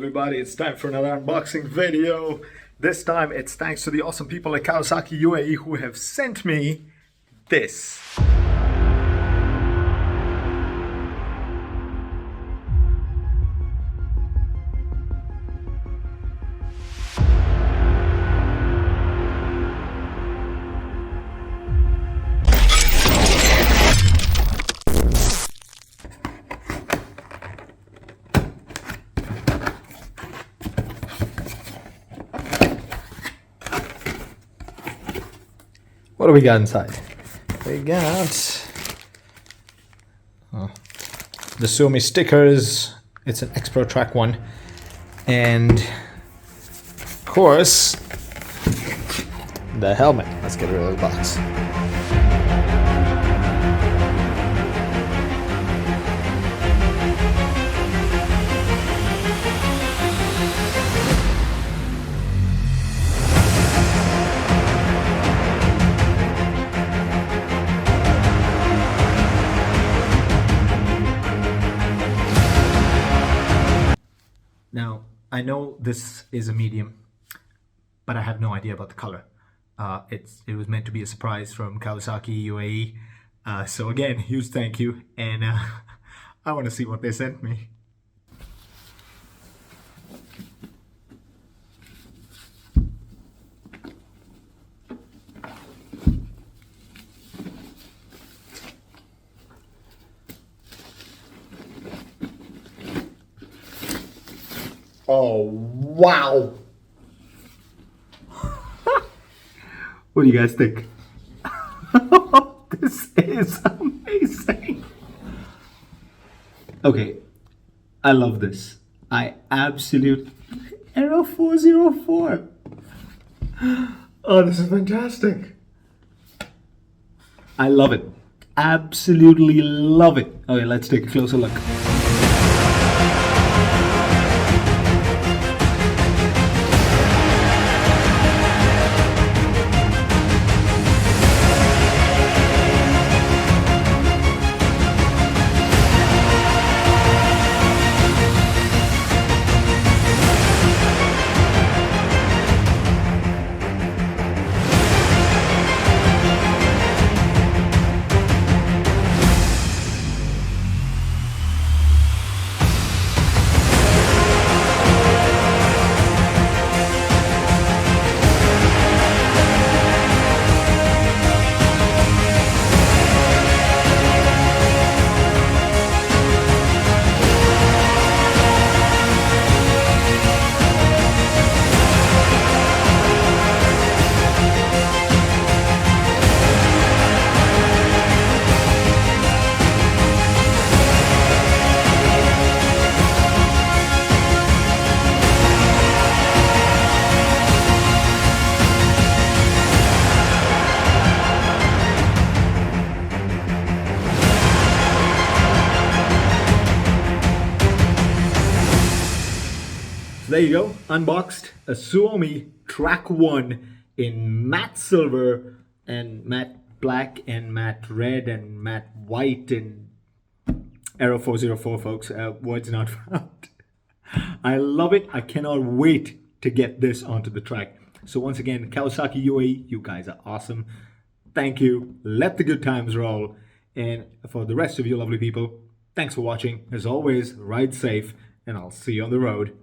everybody, it's time for another unboxing video. This time it's thanks to the awesome people at Kawasaki UAE who have sent me this. What do we got inside? We got the Suomy stickers. It's an X Pro Track one, and of course the helmet. Let's get rid of the box. Now, I know this is a medium, but I have no idea about the color. It was meant to be a surprise from Kawasaki UAE. So again, huge thank you, and I want to see what they sent me. Oh, wow. What do you guys think? This is amazing. Okay, I love this. I absolutely... Aero 404. Oh, this is fantastic. I love it. Absolutely love it. Okay, let's take a closer look. There you go, unboxed a Suomy Track 1 in matte silver and matte black and matte red and matte white and Aero 404, folks. Words not found. I love it. I cannot wait to get this onto the track. So once again, Kawasaki UAE, you guys are awesome. Thank you. Let the good times roll. And for the rest of you lovely people, thanks for watching. As always, ride safe, and I'll see you on the road.